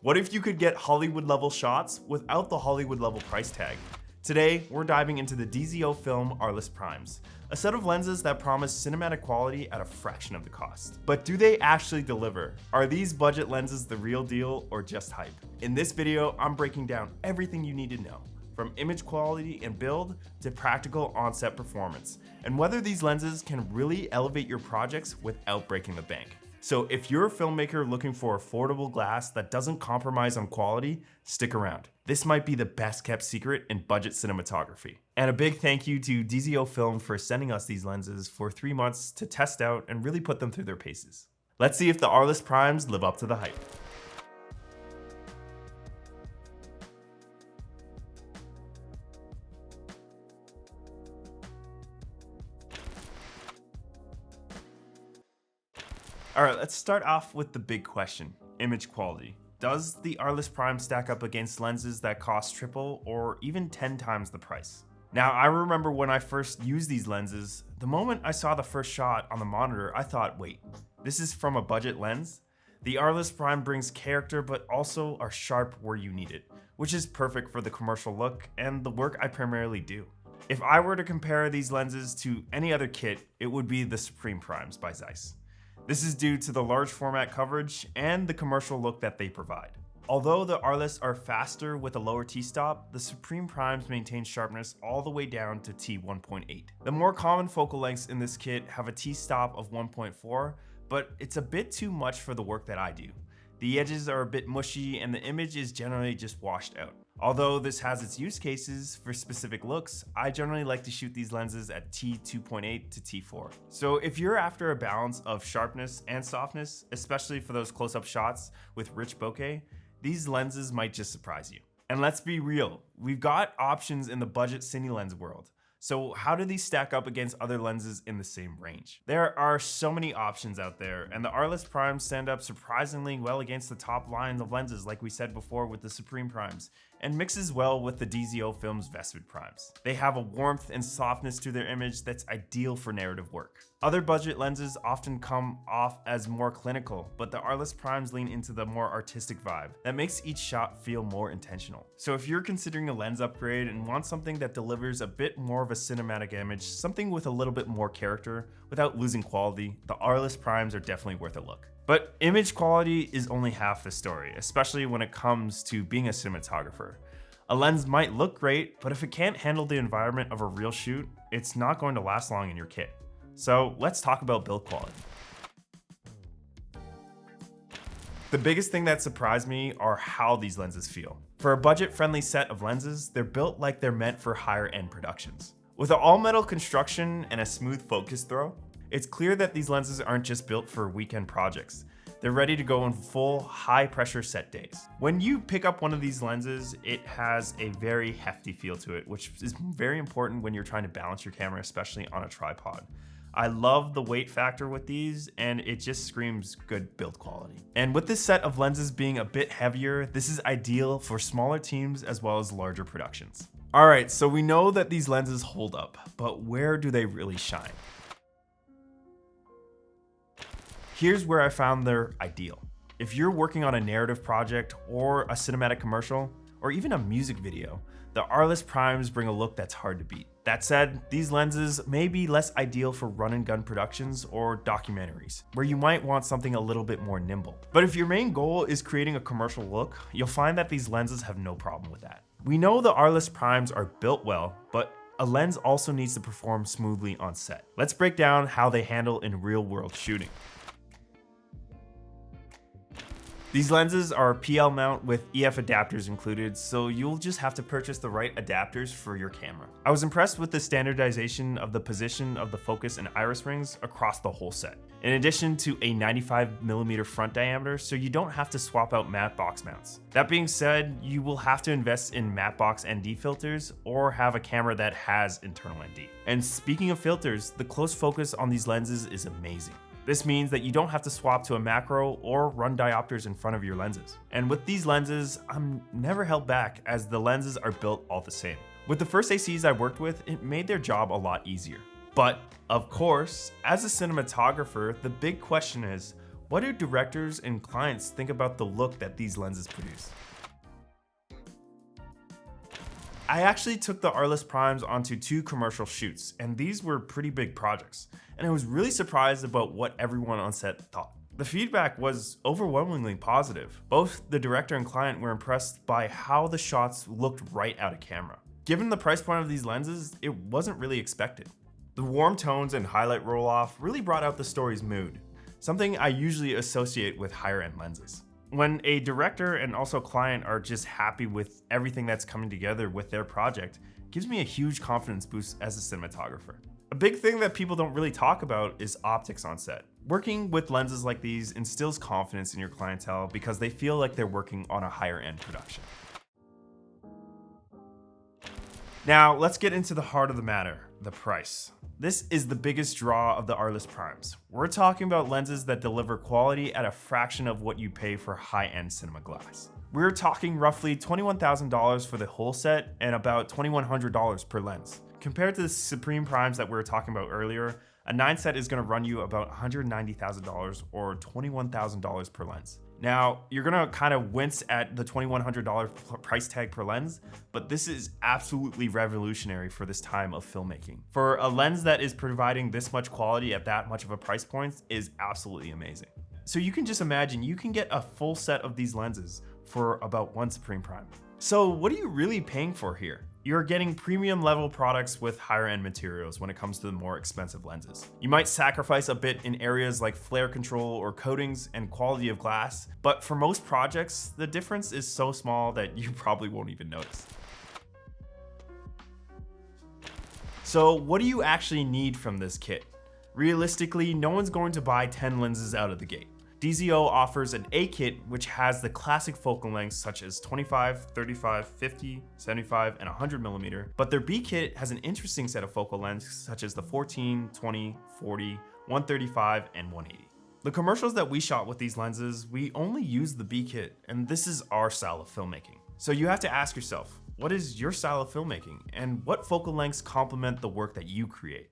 What if you could get Hollywood level shots without the Hollywood level price tag? Today, we're diving into the DZO Film Arliss Primes, a set of lenses that promise cinematic quality at a fraction of the cost. But do they actually deliver? Are these budget lenses the real deal or just hype? In this video, I'm breaking down everything you need to know, from image quality and build to practical on-set performance, and whether these lenses can really elevate your projects without breaking the bank. So if you're a filmmaker looking for affordable glass that doesn't compromise on quality, stick around. This might be the best kept secret in budget cinematography. And a big thank you to DZO Film for sending us these lenses for 3 months to test out and really put them through their paces. Let's see if the Arliss Primes live up to the hype. Alright, let's start off with the big question, image quality. Does the Arliss Prime stack up against lenses that cost triple or even 10 times the price? Now, I remember when I first used these lenses, the moment I saw the first shot on the monitor, I thought, wait, this is from a budget lens? The Arliss Prime brings character but also are sharp where you need it, which is perfect for the commercial look and the work I primarily do. If I were to compare these lenses to any other kit, it would be the Supreme Primes by Zeiss. This is due to the large format coverage and the commercial look that they provide. Although the Arliss are faster with a lower t-stop, the Supreme Primes maintain sharpness all the way down to t1.8. The more common focal lengths in this kit have a t-stop of 1.4, but it's a bit too much for the work that I do. The edges are a bit mushy and the image is generally just washed out. Although this has its use cases for specific looks, I generally like to shoot these lenses at t2.8 to t4. So if you're after a balance of sharpness and softness, especially for those close-up shots with rich bokeh, these lenses might just surprise you. And let's be real, we've got options in the budget cine lens world. So how do these stack up against other lenses in the same range? There are so many options out there, and the Arliss Primes stand up surprisingly well against the top line of lenses like we said before with the Supreme Primes, and mixes well with the DZO Film's Vestvid Primes. They have a warmth and softness to their image that's ideal for narrative work. Other budget lenses often come off as more clinical, but the Arliss Primes lean into the more artistic vibe that makes each shot feel more intentional. So if you're considering a lens upgrade and want something that delivers a bit more of a cinematic image, something with a little bit more character without losing quality, the Arliss Primes are definitely worth a look. But image quality is only half the story, especially when it comes to being a cinematographer. A lens might look great, but if it can't handle the environment of a real shoot, it's not going to last long in your kit. So let's talk about build quality. The biggest thing that surprised me are how these lenses feel. For a budget-friendly set of lenses, they're built like they're meant for higher-end productions. With an all-metal construction and a smooth focus throw, it's clear that these lenses aren't just built for weekend projects. They're ready to go in full high-pressure set days. When you pick up one of these lenses, it has a very hefty feel to it, which is very important when you're trying to balance your camera, especially on a tripod. I love the weight factor with these, and it just screams good build quality. And with this set of lenses being a bit heavier, this is ideal for smaller teams as well as larger productions. Alright, so we know that these lenses hold up, but where do they really shine? Here's where I found they're ideal. If you're working on a narrative project or a cinematic commercial, or even a music video, the Arliss Primes bring a look that's hard to beat. That said, these lenses may be less ideal for run and gun productions or documentaries, where you might want something a little bit more nimble. But if your main goal is creating a commercial look, you'll find that these lenses have no problem with that. We know the Arliss Primes are built well, but a lens also needs to perform smoothly on set. Let's break down how they handle in real-world shooting. These lenses are PL mount with EF adapters included, so you'll just have to purchase the right adapters for your camera. I was impressed with the standardization of the position of the focus and iris rings across the whole set, in addition to a 95mm front diameter, so you don't have to swap out matte box mounts. That being said, you will have to invest in matte box ND filters or have a camera that has internal ND. And speaking of filters, the close focus on these lenses is amazing. This means that you don't have to swap to a macro or run diopters in front of your lenses. And with these lenses, I'm never held back as the lenses are built all the same. With the first ACs I worked with, it made their job a lot easier. But of course, as a cinematographer, the big question is, What do directors and clients think about the look that these lenses produce? I actually took the Arliss Primes onto 2 commercial shoots, and these were pretty big projects, and I was really surprised about what everyone on set thought. The feedback was overwhelmingly positive. Both the director and client were impressed by how the shots looked right out of camera. Given the price point of these lenses, it wasn't really expected. The warm tones and highlight roll-off really brought out the story's mood, something I usually associate with higher-end lenses. When a director and also client are just happy with everything that's coming together with their project, it gives me a huge confidence boost as a cinematographer. A big thing that people don't really talk about is optics on set. Working with lenses like these instills confidence in your clientele because they feel like they're working on a higher end production. Now, let's get into the heart of the matter, the price. This is the biggest draw of the Arliss Primes. We're talking about lenses that deliver quality at a fraction of what you pay for high-end cinema glass. We're talking roughly $21,000 for the whole set and about $2,100 per lens. Compared to the Supreme Primes that we were talking about earlier, a 9 set is going to run you about $190,000 or $21,000 per lens. Now, you're gonna kind of wince at the $2,100 price tag per lens, but this is absolutely revolutionary for this time of filmmaking. For a lens that is providing this much quality at that much of a price point is absolutely amazing. So you can just imagine you can get a full set of these lenses for about 1 Supreme Prime. So what are you really paying for here? You're getting premium level products with higher end materials when it comes to the more expensive lenses. You might sacrifice a bit in areas like flare control or coatings and quality of glass, but for most projects, the difference is so small that you probably won't even notice. So what do you actually need from this kit? Realistically, no one's going to buy 10 lenses out of the gate. DZO offers an A kit which has the classic focal lengths such as 25, 35, 50, 75, and 100mm, but their B kit has an interesting set of focal lengths such as the 14, 20, 40, 135, and 180. The commercials that we shot with these lenses, we only use the B kit, and this is our style of filmmaking. So you have to ask yourself, what is your style of filmmaking, and what focal lengths complement the work that you create?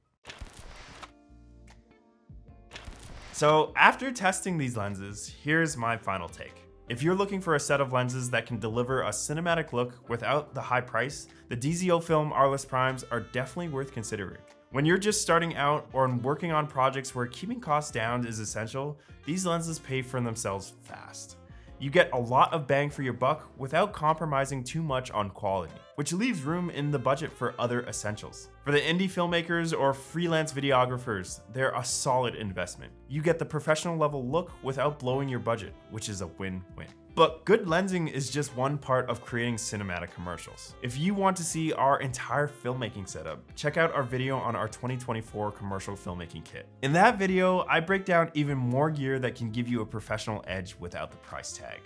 So after testing these lenses, here's my final take. If you're looking for a set of lenses that can deliver a cinematic look without the high price, the DZO Film Arliss Primes are definitely worth considering. When you're just starting out or working on projects where keeping costs down is essential, these lenses pay for themselves fast. You get a lot of bang for your buck without compromising too much on quality, which leaves room in the budget for other essentials. For the indie filmmakers or freelance videographers, they're a solid investment. You get the professional level look without blowing your budget, which is a win-win. But good lensing is just one part of creating cinematic commercials. If you want to see our entire filmmaking setup, check out our video on our 2024 commercial filmmaking kit. In that video, I break down even more gear that can give you a professional edge without the price tag.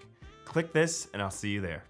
Click this and I'll see you there.